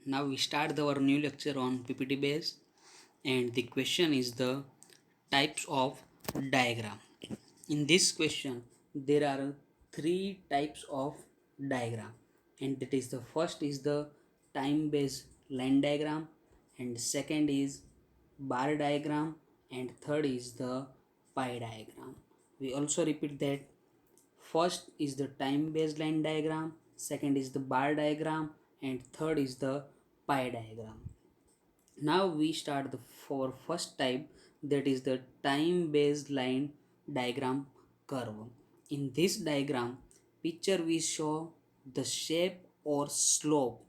Now we start our new lecture on PPT base, and the question is the types of diagram. In this question there are three types of diagram, and that is the first is the time based line diagram, and second is bar diagram, and third is the pie diagram. We also repeat that first is the time based line diagram, second is the bar diagram, and third is the pie diagram. Now we start the for first type, that is the time based line diagram curve. In this diagram picture we show the shape or slope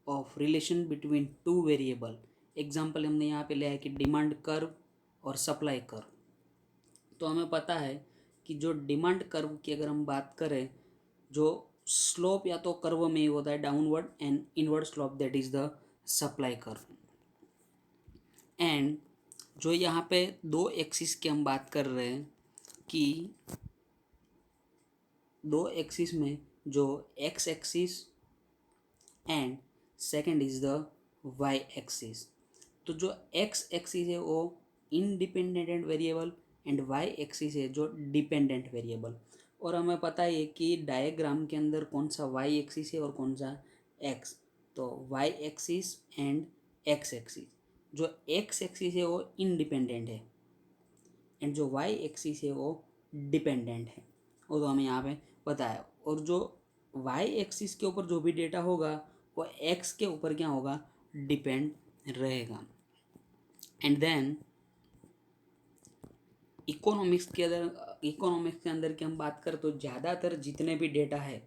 of relation between two variable. Example हमने यहाँ पे लिया है कि demand curve और supply curve. तो हमें पता है कि जो डिमांड कर्व की अगर हम बात करें, जो स्लोप या तो कर्व में ही होता है downward and inward slope, that is the supply curve. And जो यहाँ पे दो एक्सिस की हम बात कर रहे हैं कि दो एक्सिस में जो X axis and second is the Y axis. तो जो एक्स एक्सिस है वो independent variable and Y axis है जो डिपेंडेंट वेरिएबल. और हमें पता है कि डायग्राम के अंदर कौन सा वाई एक्सिस है और कौन सा एक्स. तो Y axis and X axis, जो एक्स एक्सिस है वो इंडिपेंडेंट है एंड जो वाई एक्सिस है वो डिपेंडेंट है, वो तो हमें यहाँ पे पता है. और जो वाई एक्सिस के ऊपर जो भी डेटा होगा वो एक्स के ऊपर क्या होगा, डिपेंड रहेगा. एंड देन इकोनॉमिक्स के अंदर की हम बात करें तो ज़्यादातर जितने भी डेटा है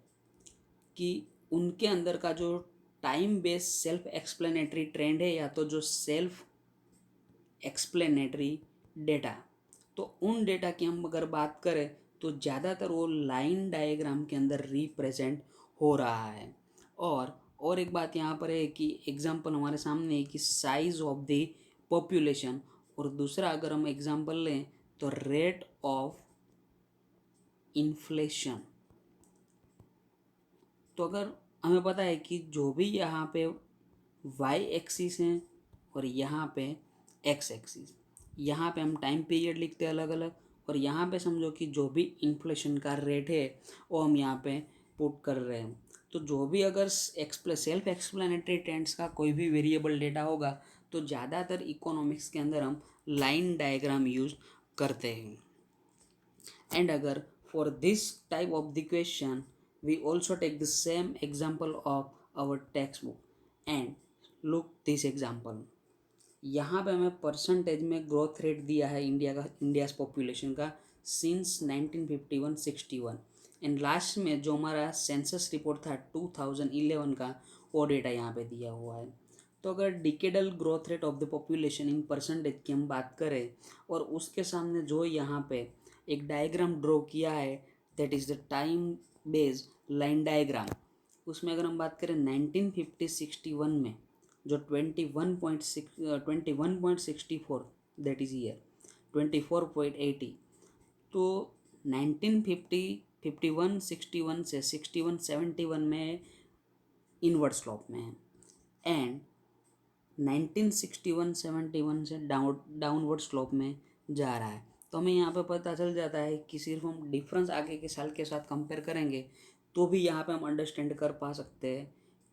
कि उनके अंदर का जो time based self explanatory trend है या तो जो सेल्फ एक्सप्लेनेटरी डेटा, तो उन डेटा की हम अगर बात करें तो ज़्यादातर वो लाइन डायग्राम के अंदर रिप्रेजेंट हो रहा है. और एक बात यहाँ पर है कि एग्जांपल हमारे सामने है कि साइज ऑफ द पॉपुलेशन, और दूसरा अगर हम एग्जांपल लें तो रेट ऑफ इन्फ्लेशन. तो अगर हमें पता है कि जो भी यहाँ पे वाई एक्सिस हैं और यहाँ पे एक्स एक्सिस, यहाँ पे हम टाइम पीरियड लिखते हैं अलग अलग, और यहाँ पे समझो कि जो भी इन्फ्लेशन का रेट है वो हम यहाँ पे पुट कर रहे हैं. तो जो भी अगर सेल्फ एक्सप्लेनेटरी ट्रेंड्स का कोई भी वेरिएबल डेटा होगा तो ज़्यादातर इकोनॉमिक्स के अंदर हम लाइन डायग्राम यूज करते हैं. एंड अगर for this type of the question we also take the same example of our textbook and look this example. यहाँ पे हमें परसेंटेज में ग्रोथ रेट दिया है इंडियाज़ पॉपुलेशन का सिंस 1951-61, एंड लास्ट में जो हमारा सेंसस रिपोर्ट था 2011 का वो डेटा यहाँ पे दिया हुआ है. तो अगर decadal growth rate of the population in percentage की हम बात करें और उसके सामने जो यहाँ पे एक डायग्राम ड्रॉ किया है that is the time based line diagram, उसमें अगर हम बात करें 1950-61 में जो 21.64 दैट इज़ ईयर 24.80, तो 1950-51-61 से 61-71 में इनवर्ड स्लोप में है, एंड 1961-71 से डाउनवर्ड स्लोप में जा रहा है. तो हमें यहाँ पे पता चल जाता है कि सिर्फ हम डिफरेंस आगे के साल के साथ कंपेयर करेंगे तो भी यहाँ पे हम अंडरस्टैंड कर पा सकते हैं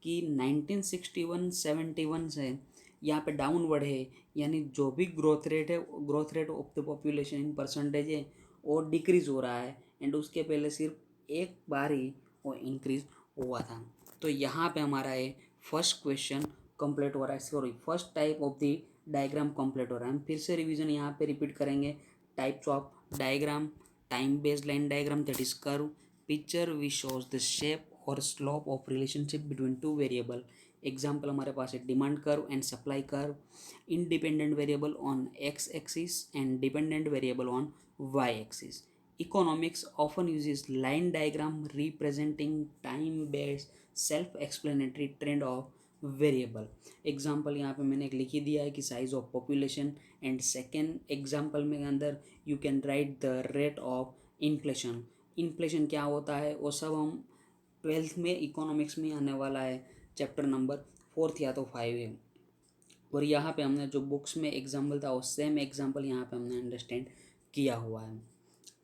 कि 1961-71 से यहाँ पे डाउनवर्ड है, यानी जो भी ग्रोथ रेट है, growth rate of the population in percentage है वो डिक्रीज़ हो रहा है, एंड उसके पहले सिर्फ एक बार ही वो इंक्रीज़ हुआ था. तो यहाँ पे हमारा ये फर्स्ट क्वेश्चन कंप्लीट हो रहा है, sorry first type of the diagram complete हो रहा है. हम फिर से रिवीजन यहाँ पे रिपीट करेंगे. Types of diagram, time based line diagram that is curve, picture which shows the shape और slope of relationship between two variable. Example हमारे पास है demand curve and supply curve, independent variable on X axis and dependent variable on Y axis. Economics often uses line diagram representing time-based self-explanatory trend of variable. Example यहाँ पे मैंने एक लिखी दिया है कि size of population, and second example में अंदर you can write the rate of inflation. Inflation क्या होता है वो सब हम 12th में इकोनॉमिक्स में आने वाला है चैप्टर नंबर 4th या तो 5 है। और यहाँ पे हमने जो बुक्स में एग्जाम्पल था वो सेम एग्जाम्पल यहाँ पे हमने अंडरस्टैंड किया हुआ है।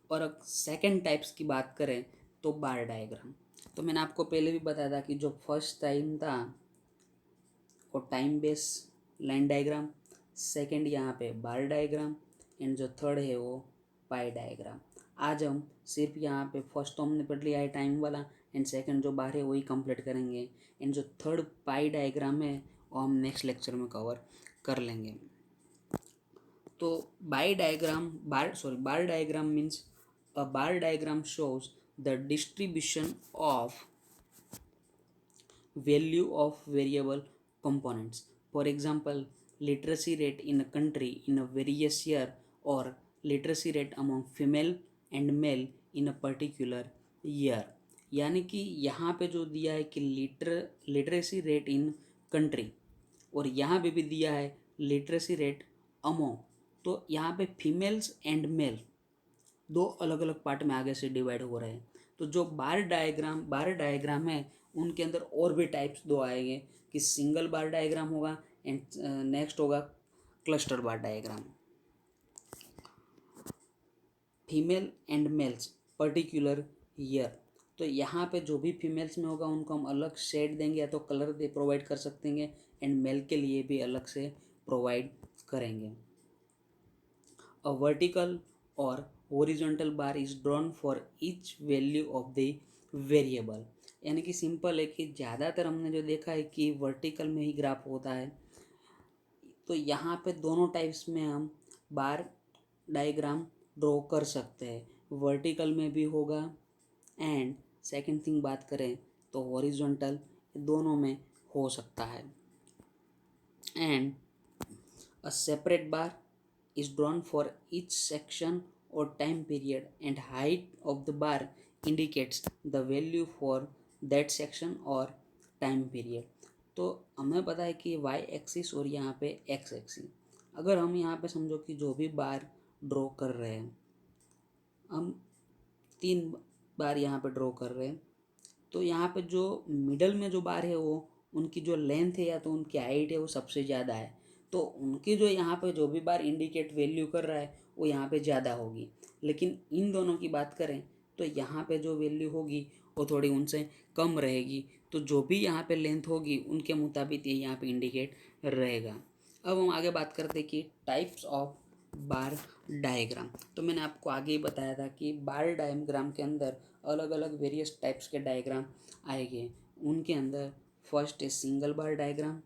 और अब सेकेंड टाइप्स की बात करें तो बार डायग्राम। तो मैंने आपको पहले भी बताया था कि जो फर्स्ट टाइम था वो time base line diagram, second यहाँ पे बार डायग्राम, एंड जो थर्ड है वो पाई डायग्राम। आज हम सिर्फ यहाँ पे फर्स्ट तो हमने पढ़ लिया है टाइम वाला, एंड सेकंड जो बार है वही कंप्लीट करेंगे, एंड जो थर्ड पाई डायग्राम है वो हम नेक्स्ट लेक्चर में कवर कर लेंगे। तो bar diagram means a bar diagram shows the distribution of value of variable components. For example, literacy rate in a country in a various year, or literacy rate among female and male in a particular year. यानी कि यहाँ पे जो दिया है कि literacy rate in country, और यहाँ पे भी दिया है लिटरेसी रेट अमोंग, तो यहाँ पे फीमेल्स एंड मेल दो अलग अलग पार्ट में आगे से डिवाइड हो रहे हैं। तो जो बार डायग्राम है उनके अंदर और भी टाइप्स दो आएंगे कि सिंगल बार डायग्राम होगा एंड नेक्स्ट होगा cluster bar diagram. Female and males particular year, तो यहाँ पे जो भी फीमेल्स में होगा उनको हम अलग शेड देंगे या तो कलर दे प्रोवाइड कर सकते हैं, एंड मेल के लिए भी अलग से प्रोवाइड करेंगे। अ वर्टिकल और horizontal bar is drawn for each value of the variable. यानी कि सिंपल है कि ज़्यादातर हमने जो देखा है कि वर्टिकल में ही ग्राफ होता है, तो यहाँ पे दोनों टाइप्स में हम बार डायग्राम ड्रॉ कर सकते हैं। वर्टिकल में भी होगा, एंड सेकंड थिंग बात करें तो हॉरिजॉन्टल, दोनों में हो सकता है। And a separate bar is drawn for each section or time period, and height of the bar indicates the value for that section or time period। तो हमें पता है कि y एक्सिस और यहाँ पे x एक्सिस, अगर हम यहाँ पे समझो कि जो भी बार ड्रॉ कर रहे हैं, हम 3 बार यहाँ पे ड्रॉ कर रहे हैं, तो यहाँ पे जो मिडल में जो बार है वो उनकी जो लेंथ है या तो उनकी हाइट है वो सबसे ज़्यादा है, तो उनकी जो यहाँ पे जो भी बार इंडिकेट वैल्यू कर रहा है वो यहाँ पे ज़्यादा होगी। लेकिन इन दोनों की बात करें तो यहाँ पे जो वैल्यू होगी वो थोड़ी उनसे कम रहेगी, तो जो भी यहाँ पे लेंथ होगी उनके मुताबिक ये यहाँ पे इंडिकेट रहेगा। अब हम आगे बात करते हैं कि टाइप्स ऑफ बार डायग्राम। तो मैंने आपको आगे ही बताया था कि बार डायग्राम के अंदर अलग अलग वेरियस टाइप्स के डायग्राम आएंगे। उनके अंदर फर्स्ट है single bar diagram,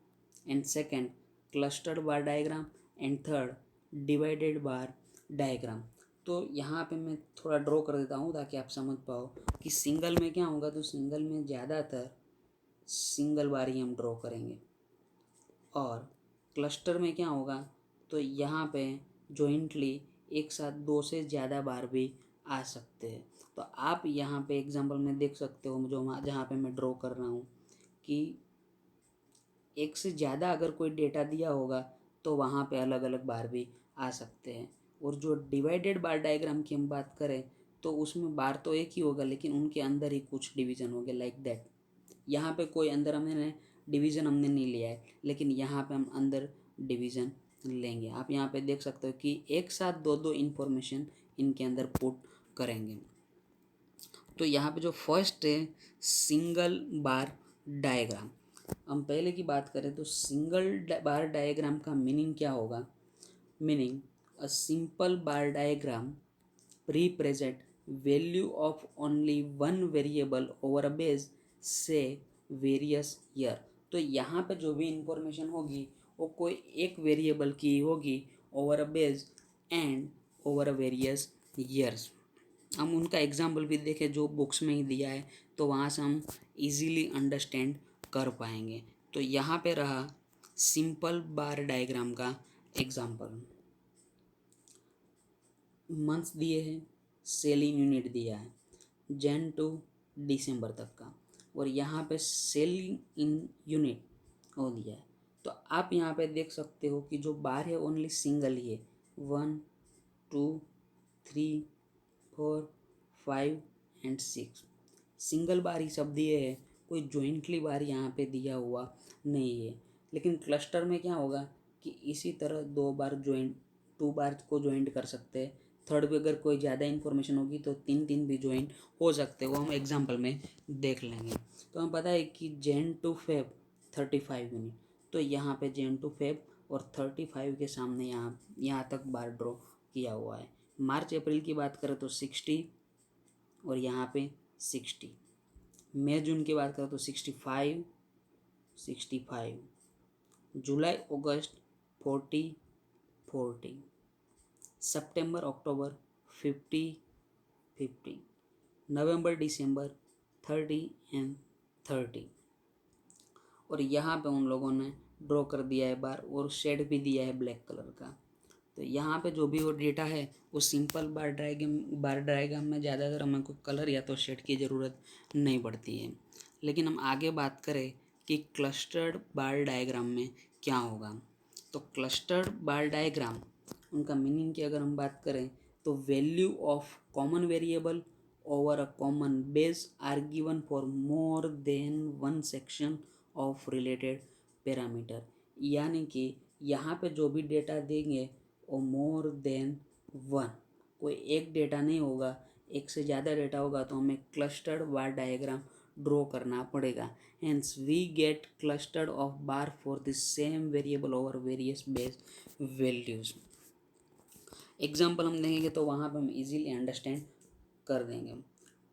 and second clustered bar diagram, and third divided bar diagram. तो यहाँ पे मैं थोड़ा ड्रॉ कर देता हूँ ताकि आप समझ पाओ कि सिंगल में क्या होगा। तो सिंगल में ज़्यादातर सिंगल बार ही हम ड्रॉ करेंगे, और क्लस्टर में क्या होगा तो यहाँ पे जॉइंटली एक साथ 2 से ज़्यादा बार भी आ सकते हैं। तो आप यहाँ पे एग्जांपल में देख सकते हो जो जहाँ पे मैं ड्रॉ कर रहा हूँ कि एक से ज़्यादा अगर कोई डेटा दिया होगा तो वहाँ पे अलग अलग बार भी आ सकते हैं। और जो डिवाइडेड बार डायग्राम की हम बात करें तो उसमें बार तो एक ही होगा लेकिन उनके अंदर ही कुछ डिवीज़न होंगे, लाइक दैट। यहाँ पे कोई अंदर हमने डिवीज़न हमने नहीं लिया है, लेकिन यहाँ पे हम अंदर डिवीज़न लेंगे। आप यहाँ पे देख सकते हो कि एक साथ दो दो इन्फॉर्मेशन इनके अंदर पुट करेंगे। तो यहाँ पे जो फर्स्ट है सिंगल बार डायग्राम। हम पहले की बात करें तो सिंगल बार डायग्राम का मीनिंग क्या होगा। Meaning a simple bar diagram represent value of only one variable over a base से various year। तो यहाँ पे जो भी इंफॉर्मेशन होगी वो कोई एक वेरिएबल की होगी over a base and over a various years. हम उनका एग्जाम्पल भी देखें जो बुक्स में ही दिया है तो वहाँ से हम इजीली अंडरस्टैंड कर पाएंगे। तो यहाँ पे रहा सिंपल बार डायग्राम का एग्जाम्पल। मंथ्स दिए हैं, सेलिंग यूनिट दिया है जन टू दिसंबर तक का, और यहाँ पे सेलिंग इन यूनिट हो दिया है। तो आप यहाँ पे देख सकते हो कि जो बार है ओनली सिंगल ही है, 1 2 3 4 5 एंड 6 सिंगल बार ही सब दिए हैं। कोई जॉइंटली बार यहाँ पे दिया हुआ नहीं है। लेकिन क्लस्टर में क्या होगा कि इसी तरह 2 बार को ज्वाइंट कर सकते हैं। थर्ड भी अगर कोई ज़्यादा इन्फॉर्मेशन होगी तो 3 भी ज्वाइंट हो सकते हैं, वो हम एग्जाम्पल में देख लेंगे। तो हमें पता है कि Jan to Feb 35 यूनिट, तो यहाँ पे Jan to Feb और 35 के सामने यहाँ तक बार ड्रॉ किया हुआ है। मार्च अप्रैल की बात करें तो 60 और यहाँ पे 60। मई जून की बात करें तो 65, 65। जुलाई अगस्त 40, 40। सितंबर अक्टूबर 50, 50। नवंबर दिसंबर 30 एंड 30। और यहाँ पे उन लोगों ने ड्रॉ कर दिया है बार और शेड भी दिया है ब्लैक कलर का। तो यहाँ पे जो भी वो डेटा है वो सिंपल बार डायग्राम में ज़्यादातर हमें कोई कलर या तो शेड की ज़रूरत नहीं पड़ती है। लेकिन हम आगे बात करें कि क्लस्टर्ड बार डायग्राम में क्या होगा, तो क्लस्टर्ड बार डायग्राम उनका मीनिंग की अगर हम बात करें तो value of common variable over a common base are given for more than one section of related parameter. यानी कि यहाँ पे जो भी डेटा देंगे वो मोर देन वन, कोई एक डेटा नहीं होगा, एक से ज़्यादा डेटा होगा तो हमें क्लस्टर्ड बार डायग्राम ड्रॉ करना पड़ेगा। Hence we get clustered of bar for the same variable over various base values. Example हम देंगे तो वहाँ पर हम इजीली अंडरस्टैंड कर देंगे।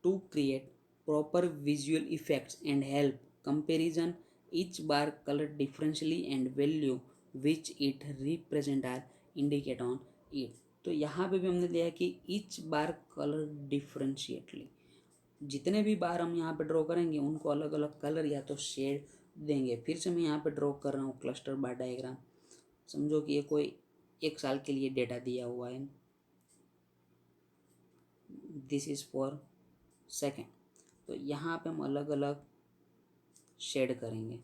To create proper visual effects and help comparison each bar colored differentially and value which it represent are indicate on it। तो यहाँ पे भी हमने दिया है कि each bar colored differentially, जितने भी बार हम यहाँ पे ड्रॉ करेंगे उनको अलग अलग कलर या तो शेड देंगे। फिर से मैं यहाँ पे ड्रॉ कर रहा हूँ क्लस्टर बार डायग्राम। समझो कि ये कोई 1 साल के लिए डेटा दिया हुआ है, दिस इज़ फॉर सेकेंड। तो यहाँ पे हम अलग अलग शेड करेंगे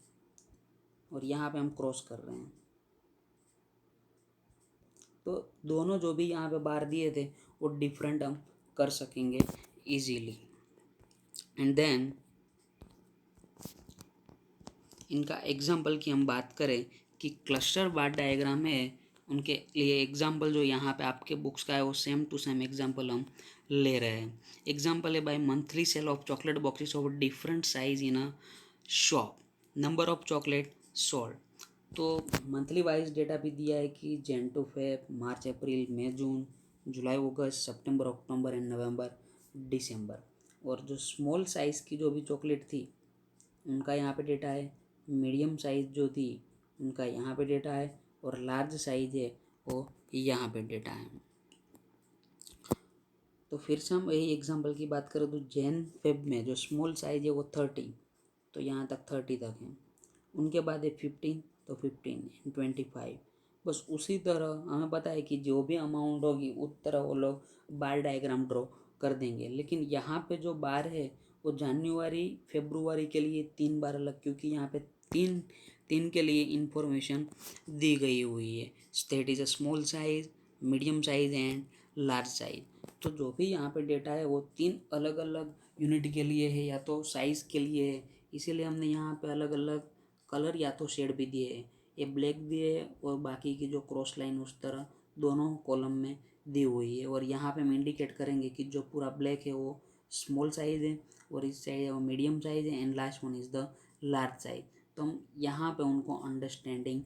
और यहाँ पे हम क्रॉस कर रहे हैं। तो दोनों जो भी यहाँ पे बार दिए थे वो डिफरेंट हम कर सकेंगे इजीली। एंड देन इनका एग्जाम्पल की हम बात करें कि क्लस्टर बार डायग्राम है, उनके लिए एग्जाम्पल जो यहाँ पे आपके बुक्स का है वो सेम टू सेम एग्जाम्पल हम ले रहे हैं। एग्जाम्पल है by monthly sale of chocolate boxes of different size in a shop, number of chocolate sold. तो मंथली वाइज डेटा भी दिया है कि Jan to Feb, March April, मई जून, जुलाई अगस्त, सितंबर अक्टूबर एंड नवंबर दिसंबर। और जो स्मॉल साइज़ की जो भी चॉकलेट थी उनका यहाँ पे डेटा है, मीडियम साइज़ जो थी उनका यहाँ पे डेटा है और लार्ज साइज़ है वो यहाँ पे डेटा है। तो फिर से हम यही एग्जांपल की बात करें तो Jan Feb में जो स्मॉल साइज़ है वो 30, तो यहाँ तक 30 तक है। उनके बाद है 15, तो 15 25। बस उसी तरह हमें पता है कि जो भी अमाउंट होगी उस तरह वो लोग बार डायग्राम ड्रॉ कर देंगे। लेकिन यहाँ पे जो बार है वो जनवरी फरवरी के लिए 3 बार अलग, क्योंकि यहाँ पे तीन तीन के लिए इंफॉर्मेशन दी गई हुई है। That is a small size, medium size and large size. तो जो भी यहाँ पे डेटा है वो 3 अलग अलग यूनिट के लिए है या तो साइज़ के लिए है, इसीलिए हमने यहाँ पे अलग अलग कलर या तो शेड भी दिए है। ये ब्लैक दिए है और बाकी की जो क्रॉस लाइन उस तरह दोनों कॉलम में दी हुई है। और यहाँ पे हम इंडिकेट करेंगे कि जो पूरा ब्लैक है वो स्मॉल साइज़ है और इस साइड है वो मीडियम साइज़ है and last one is the large size. तो हम यहाँ पे उनको अंडरस्टैंडिंग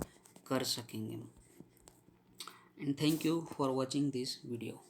कर सकेंगे। And thank you for watching this video.